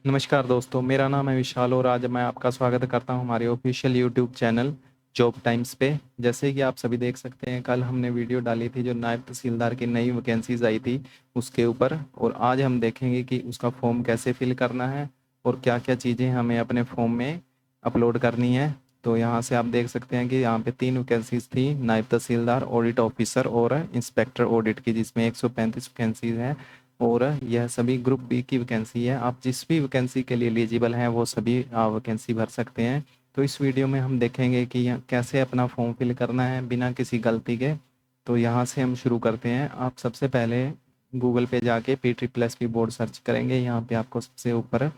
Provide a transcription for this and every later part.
नमस्कार दोस्तों, मेरा नाम है विशाल और आज मैं आपका स्वागत करता हूं हमारे official YouTube channel job times पे। जैसे कि आप सभी देख सकते हैं, कल हमने वीडियो डाली थी जो नायब तहसीलदार की नई वैकेंसीज आई थी उसके ऊपर, और आज हम देखेंगे कि उसका फॉर्म कैसे फिल करना है और क्या क्या चीज़ें हमें अपने फॉर्म में अपलोड करनी है। तो यहाँ से आप देख सकते हैं कि यहाँ पे 3 वैकेंसीज थी, नायब तहसीलदार, ऑडिट ऑफिसर और इंस्पेक्टर ऑडिट की, जिसमें 135 वैकेंसीज हैं। और यह सभी ग्रुप बी की वैकेंसी है। आप जिस भी वैकेंसी के लिए एलिजिबल हैं वो सभी वैकेंसी भर सकते हैं। तो इस वीडियो में हम देखेंगे कि कैसे अपना फॉर्म फिल करना है बिना किसी गलती के। तो यहाँ से हम शुरू करते हैं। आप सबसे पहले गूगल पे जाके PSSB बोर्ड सर्च करेंगे। यहाँ पे आपको सबसे ऊपर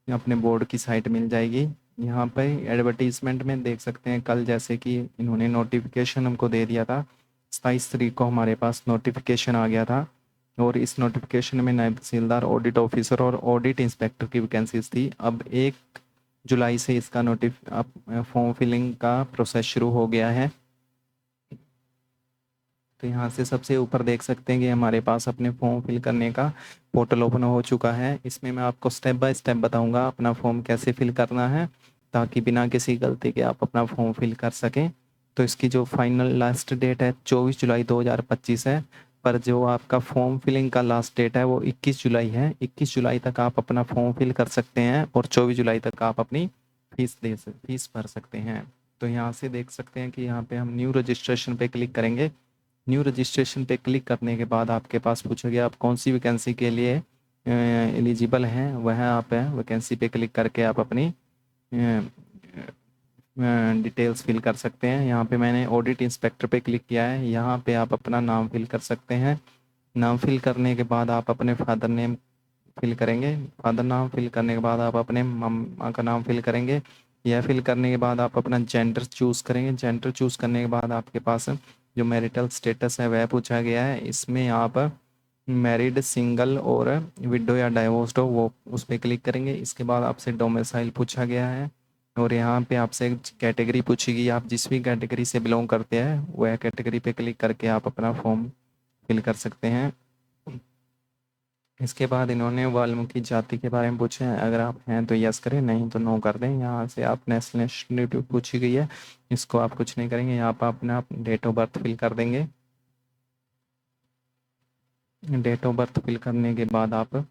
अपने बोर्ड की साइट मिल जाएगी। यहाँ पे एडवर्टीजमेंट में देख सकते हैं, कल जैसे कि इन्होंने नोटिफिकेशन हमको दे दिया था, 27 तारीख को हमारे पास नोटिफिकेशन आ गया था। और इस नोटिफिकेशन में नायब तहसीलदार, ऑडिट ऑफिसर और ऑडिट इंस्पेक्टर की वैकेंसीज थी। अब 1 जुलाई से इसका फॉर्म फिलिंग का प्रोसेस शुरू हो गया है। तो यहाँ से सबसे ऊपर देख सकते हैं कि हमारे पास अपने फॉर्म फिल करने का पोर्टल ओपन हो चुका है। इसमें मैं आपको स्टेप बाय स्टेप बताऊंगा अपना फॉर्म कैसे फिल करना है, ताकि बिना किसी गलती के आप अपना फॉर्म फिल कर सकें। तो इसकी जो फाइनल लास्ट डेट है 24 जुलाई 2025 है, पर जो आपका फॉर्म फिलिंग का लास्ट डेट है वो 21 जुलाई है। 21 जुलाई तक आप अपना फॉर्म फिल कर सकते हैं और 24 जुलाई तक आप अपनी फीस भर सकते हैं। तो यहाँ से देख सकते हैं कि यहाँ पे हम न्यू रजिस्ट्रेशन पे क्लिक करेंगे। न्यू रजिस्ट्रेशन पे क्लिक करने के बाद आपके पास पूछेगा आप कौन सी वैकेंसी के लिए एलिजिबल हैं, वह आप वैकेंसी पे क्लिक करके आप अपनी डिटेल्स फिल कर सकते हैं। यहाँ पे मैंने ऑडिट इंस्पेक्टर पे क्लिक किया है। यहाँ पे आप अपना नाम फिल कर सकते हैं। नाम फिल करने के बाद आप अपने फादर नेम फिल करेंगे। फादर नाम फिल करने के बाद आप अपने मम्मा का नाम फिल करेंगे। यह फिल करने के बाद आप अपना जेंडर चूज़ करेंगे। जेंडर चूज़ करने के बाद आपके पास जो मैरिटल स्टेटस है वह पूछा गया है। इसमें आप मैरिड, सिंगल और विडो या डाइवोर्स्ड हो वो उस पर क्लिक करेंगे। इसके बाद आपसे डोमिसाइल पूछा गया है और यहाँ पे आपसे कैटेगरी पूछेगी। आप जिस भी कैटेगरी से बिलोंग करते हैं वह कैटेगरी पे क्लिक करके आप अपना फॉर्म फिल कर सकते हैं। इसके बाद इन्होंने वाल्मीकि जाति के बारे में पूछा है। अगर आप हैं तो यस करें, नहीं तो नो कर दें। यहाँ से आप नेशनलिटी पूछी गई है, इसको आप कुछ नहीं करेंगे। यहाँ पर अपना डेट ऑफ बर्थ फिल कर देंगे। डेट ऑफ बर्थ फिल करने के बाद आप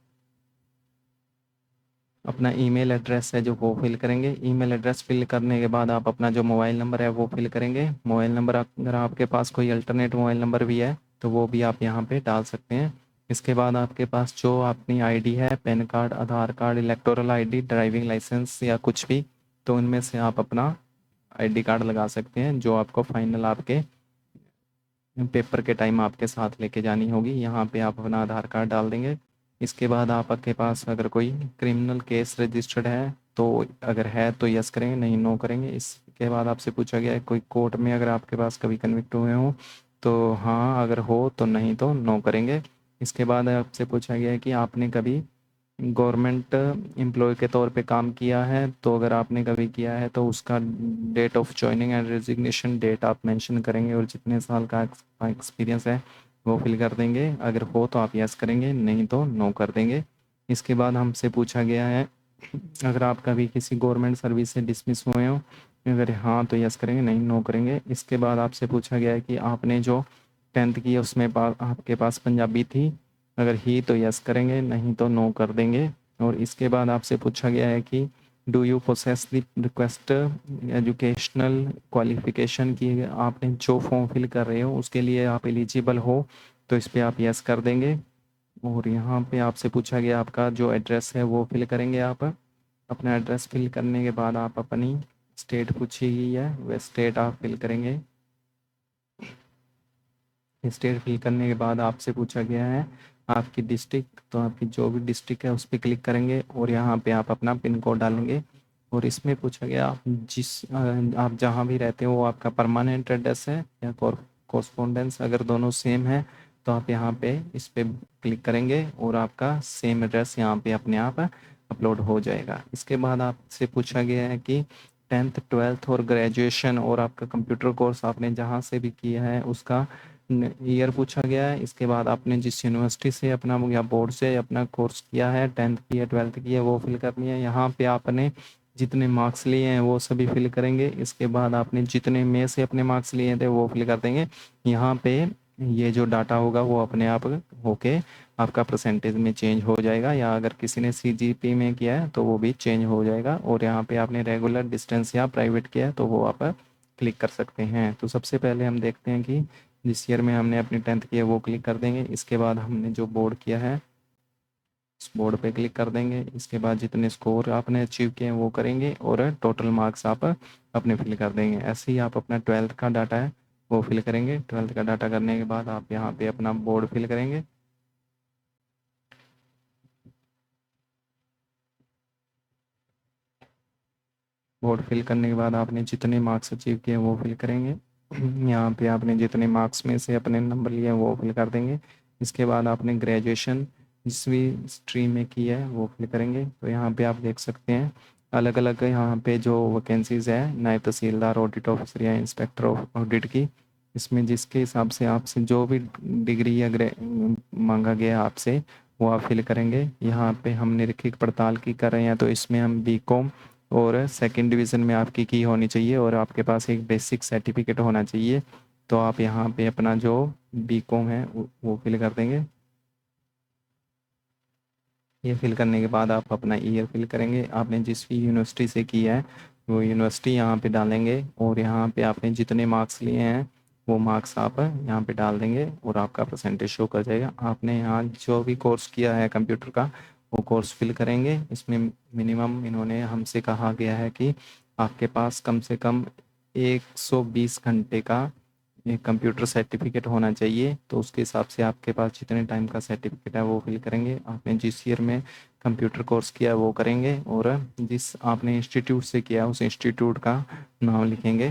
अपना ईमेल एड्रेस है जो वो फिल करेंगे। ईमेल एड्रेस फिल करने के बाद आप अपना जो मोबाइल नंबर है वो फिल करेंगे। मोबाइल नंबर अगर आपके पास कोई अल्टरनेट मोबाइल नंबर भी है तो वो भी आप यहाँ पे डाल सकते हैं। इसके बाद आपके पास जो अपनी आईडी है, PAN card, Aadhaar card, electoral ID, driving licence या कुछ भी, तो उनमें से आप अपना आईडी कार्ड लगा सकते हैं जो आपको फाइनल आपके पेपर के टाइम आपके साथ लेके जानी होगी। यहाँ पे आप अपना आधार कार्ड डाल देंगे। इसके बाद आपके पास अगर कोई क्रिमिनल केस रजिस्टर्ड है तो अगर है तो यस करेंगे, नहीं नो करेंगे। इसके बाद आपसे पूछा गया है कोई कोर्ट में अगर आपके पास कभी कन्विक्ट हुए हो तो हाँ, अगर हो तो, नहीं तो नो करेंगे। इसके बाद आपसे पूछा गया है कि आपने कभी गवर्नमेंट एम्प्लॉय के तौर पे काम किया है, तो अगर आपने कभी किया है तो उसका date of joining and resignation date आप मेंशन करेंगे और जितने साल का एक्सपीरियंस है वो फिल कर देंगे। अगर हो तो आप यस करेंगे, नहीं तो नो कर देंगे। इसके बाद हमसे पूछा गया है अगर आप कभी किसी गवर्नमेंट सर्विस से डिसमिस हुए हो, अगर हाँ तो यस करेंगे, नहीं नो करेंगे। इसके बाद आपसे पूछा गया है कि आपने जो 10th की है उसमें आपके पास पंजाबी थी, अगर ही तो यस करेंगे, नहीं तो नो कर देंगे। और इसके बाद आपसे पूछा गया है कि do you process the request educational qualification की, आपने जो फॉर्म फिल कर रहे हो उसके लिए आप एलिजिबल हो, तो इस पर आप यस कर देंगे। और यहाँ पे आपसे पूछा गया आपका जो एड्रेस है वो फिल करेंगे। आप अपना एड्रेस फिल करने के बाद आप अपनी स्टेट पूछी गई है वह स्टेट आप फिल करेंगे। स्टेट फिल करने के बाद आपसे पूछा गया है आपकी डिस्ट्रिक्ट, तो आपकी जो भी डिस्ट्रिक्ट है उस पर क्लिक करेंगे और यहाँ पे आप अपना पिन कोड डालेंगे। और इसमें पूछा गया आप जहाँ भी रहते हो वो आपका परमानेंट एड्रेस है या कॉरस्पॉन्डेंस, अगर दोनों सेम है तो आप यहाँ पे इस पर क्लिक करेंगे और आपका सेम एड्रेस यहाँ पे अपने आप अपलोड हो जाएगा। इसके बाद आपसे पूछा गया है कि 10th 12th और ग्रेजुएशन और आपका कंप्यूटर कोर्स आपने जहाँ से भी किया है उसका ईयर पूछा गया है, इसके बाद आपने जिस यूनिवर्सिटी से अपना या बोर्ड से अपना कोर्स किया है, 10th की है 12th की है, वो फिल करनी है। यहाँ पे आपने जितने मार्क्स लिए हैं वो सभी फिल करेंगे। इसके बाद आपने जितने में से अपने मार्क्स लिए थे वो फिल कर देंगे। यहाँ पे ये जो डाटा होगा वो अपने आप होके आपका परसेंटेज में चेंज हो जाएगा, या अगर किसी ने सीजीपी में किया है तो वो भी चेंज हो जाएगा। और यहाँ पे आपने रेगुलर, डिस्टेंस या प्राइवेट किया है तो वो आप क्लिक कर सकते हैं। तो सबसे पहले हम देखते हैं कि जिस ईयर में हमने अपनी 10th की है वो क्लिक कर देंगे। इसके बाद हमने जो बोर्ड किया है उस बोर्ड पे क्लिक कर देंगे। इसके बाद जितने स्कोर आपने अचीव किए हैं वो करेंगे और टोटल मार्क्स आप अपने फिल कर देंगे। ऐसे ही आप अपना 12th का डाटा है वो फिल करेंगे। 12th का डाटा करने के बाद आप यहाँ पे अपना बोर्ड फिल करेंगे। बोर्ड फिल करने के बाद आपने जितने मार्क्स अचीव किए वो फिल करेंगे। यहाँ पे आपने जितने मार्क्स में से अपने नंबर लिए हैं वो फिल कर देंगे। इसके बाद आपने ग्रेजुएशन जिस भी स्ट्रीम में की है वो फिल करेंगे। तो यहाँ पे आप देख सकते हैं अलग अलग यहाँ पे जो वैकेंसीज़ है, नायब तहसीलदार, ऑडिट ऑफिसर या इंस्पेक्टर ऑफ ऑडिट की, इसमें जिसके हिसाब से आपसे जो भी डिग्री या मांगा गया आपसे वो आप फिल करेंगे। यहाँ पे हम निरीक्षक पड़ताल की कर रहे हैं तो इसमें हम बीकॉम और सेकंड डिवीज़न में आपकी की होनी चाहिए और आपके पास एक बेसिक सर्टिफिकेट होना चाहिए। तो आप यहाँ पे अपना जो बीकॉम है वो फिल कर देंगे। ये फिल करने के बाद आप अपना ईयर फिल करेंगे। आपने जिस भी यूनिवर्सिटी से किया है वो यूनिवर्सिटी यहाँ पे डालेंगे और यहाँ पे आपने जितने मार्क्स लिए हैं वो मार्क्स आप यहाँ पे डाल देंगे और आपका परसेंटेज शो कर जाएगा। आपने यहाँ जो भी कोर्स किया है कंप्यूटर का वो कोर्स फिल करेंगे। इसमें मिनिमम इन्होंने हमसे कहा गया है कि आपके पास कम से कम 120 घंटे का एक कंप्यूटर सर्टिफिकेट होना चाहिए। तो उसके हिसाब से आपके पास जितने टाइम का सर्टिफिकेट है वो फिल करेंगे। आपने जिस ईयर में कंप्यूटर कोर्स किया है वो करेंगे और जिस आपने इंस्टीट्यूट से किया है उस इंस्टीट्यूट का नाम लिखेंगे।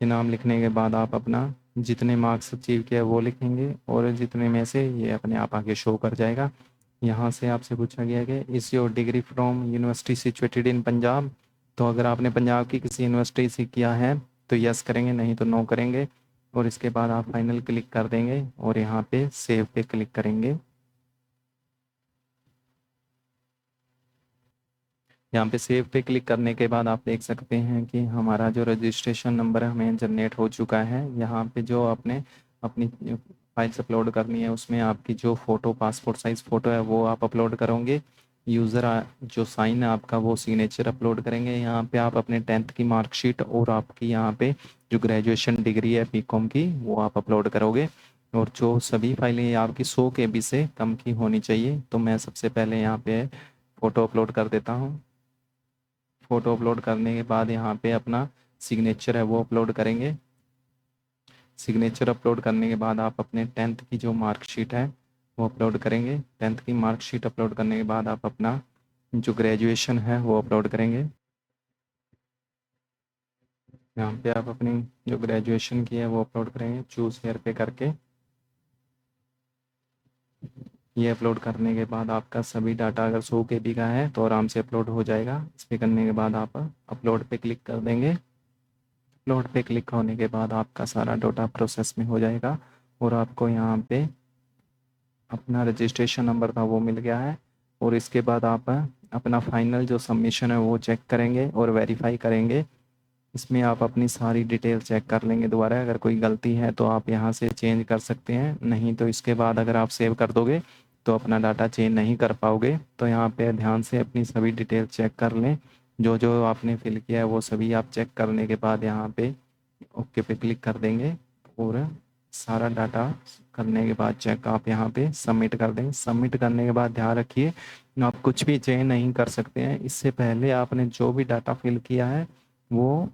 ये नाम लिखने के बाद आप अपना जितने मार्क्स अचीव किया है वो लिखेंगे और जितने में से ये अपने आप आगे शो कर जाएगा। यहाँ से आपसे पूछा गया है कि is your degree from university situated in Punjab. तो अगर आपने पंजाब की किसी यूनिवर्सिटी से किया है तो यस करेंगे, नहीं तो नो करेंगे। और इसके बाद आप फाइनल क्लिक कर देंगे और यहाँ पे सेव पे क्लिक करेंगे। यहाँ पे सेव पे क्लिक करने के बाद आप देख सकते हैं कि हमारा जो रजिस्ट्रेशन नंबर है हमें जनरेट हो चुका है। यहाँ पे जो आपने अपनी फाइल्स अपलोड करनी है उसमें आपकी जो फ़ोटो, पासपोर्ट साइज़ फ़ोटो है वो आप अपलोड करोगे। यूज़र जो साइन है आपका वो सिग्नेचर अपलोड करेंगे। यहाँ पे आप अपने 10th की मार्कशीट और आपकी यहाँ पे जो ग्रेजुएशन डिग्री है बीकॉम की वो आप अपलोड करोगे। और जो सभी फाइलें आपकी 100 KB से कम की होनी चाहिए। तो मैं सबसे पहले यहाँ पे फ़ोटो अपलोड कर देता हूँ। फ़ोटो अपलोड करने के बाद यहाँ पे अपना सिग्नेचर है वो अपलोड करेंगे। सिग्नेचर अपलोड करने के बाद आप अपने 10th की जो मार्कशीट है वो अपलोड करेंगे। 10th की मार्कशीट अपलोड करने के बाद आप अपना जो ग्रेजुएशन है वो अपलोड करेंगे। यहाँ पे आप अपनी जो ग्रेजुएशन की है वो अपलोड करेंगे चूज़ हेयर पे करके। ये अपलोड करने के बाद आपका सभी डाटा अगर 100 KB का है तो आराम से अपलोड हो जाएगा। इस पर करने के बाद आप अपलोड पे क्लिक कर देंगे। अपलोड पे क्लिक होने के बाद आपका सारा डाटा प्रोसेस में हो जाएगा और आपको यहाँ पे अपना रजिस्ट्रेशन नंबर था वो मिल गया है। और इसके बाद आप अपना फाइनल जो सबमिशन है वो चेक करेंगे और वेरीफाई करेंगे। इसमें आप अपनी सारी डिटेल चेक कर लेंगे दोबारा। अगर कोई गलती है तो आप यहाँ से चेंज कर सकते हैं, नहीं तो इसके बाद अगर आप सेव कर दोगे तो अपना डाटा चेंज नहीं कर पाओगे। तो यहाँ पे ध्यान से अपनी सभी डिटेल चेक कर लें। जो जो आपने फिल किया है वो सभी आप चेक करने के बाद यहाँ पे ओके पे क्लिक कर देंगे और सारा डाटा करने के बाद चेक आप यहाँ पे सबमिट कर दें। सबमिट करने के बाद ध्यान रखिए आप कुछ भी चेंज नहीं कर सकते हैं। इससे पहले आपने जो भी डाटा फिल किया है वो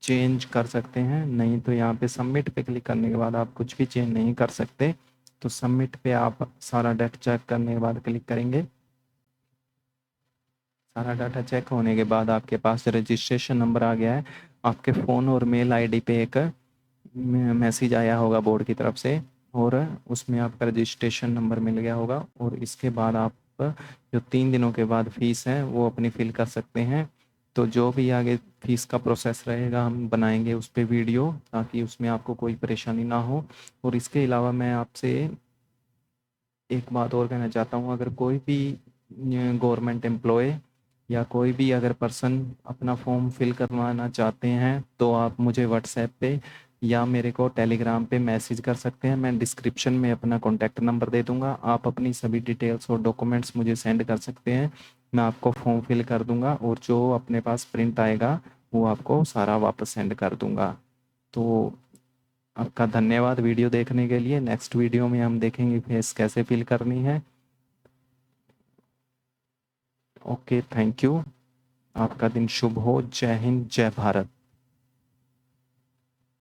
चेंज कर सकते हैं, नहीं तो यहाँ पे सबमिट पे क्लिक करने के बाद आप कुछ भी चेंज नहीं कर सकते। तो सबमिट पे आप सारा डाटा चेक करने के बाद क्लिक करेंगे। सारा डाटा चेक होने के बाद आपके पास रजिस्ट्रेशन नंबर आ गया है। आपके फ़ोन और मेल आईडी पे एक मैसेज आया होगा बोर्ड की तरफ से और उसमें आपका रजिस्ट्रेशन नंबर मिल गया होगा। और इसके बाद आप जो 3 दिनों के बाद फीस है वो अपनी फिल कर सकते हैं। तो जो भी आगे फीस का प्रोसेस रहेगा हम बनाएंगे उस पे वीडियो, ताकि उसमें आपको कोई परेशानी ना हो। और इसके अलावा मैं आपसे एक बात और कहना चाहता हूँ, अगर कोई भी गवर्नमेंट एम्प्लॉय या कोई भी अगर पर्सन अपना फॉर्म फिल करवाना चाहते हैं तो आप मुझे व्हाट्सएप पे या मेरे को टेलीग्राम पे मैसेज कर सकते हैं। मैं डिस्क्रिप्शन में अपना कॉन्टैक्ट नंबर दे दूंगा, आप अपनी सभी डिटेल्स और डॉक्यूमेंट्स मुझे सेंड कर सकते हैं। मैं आपको फॉर्म फिल कर दूंगा और जो अपने पास प्रिंट आएगा वो आपको सारा वापस सेंड कर दूंगा। तो आपका धन्यवाद वीडियो देखने के लिए। नेक्स्ट वीडियो में हम देखेंगे फेस कैसे फिल करनी है। Okay, thank you. आपका दिन शुभ हो। जय हिंद, जय भारत।